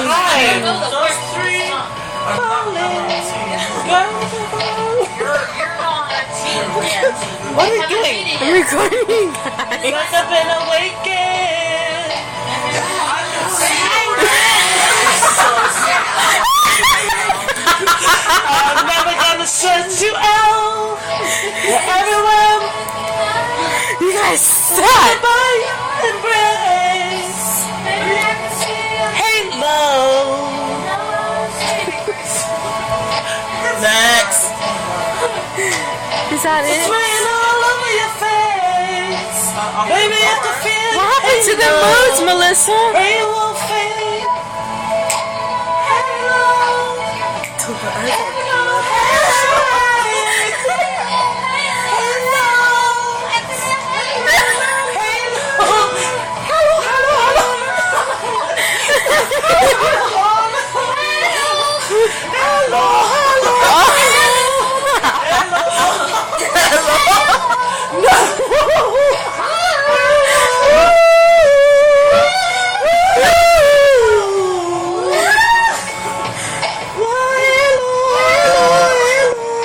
Hi. Those three You're on a team. Yes. What are you doing? I'm recording, guys. Like I've been awakened. I'm never gonna search you out. Everyone, You guys suck. my embrace. Halo. Next. Is that It's it? written all over your face. Baby, I can feel What happened to the moods, Melissa? Rain will fade. Halo. Halo.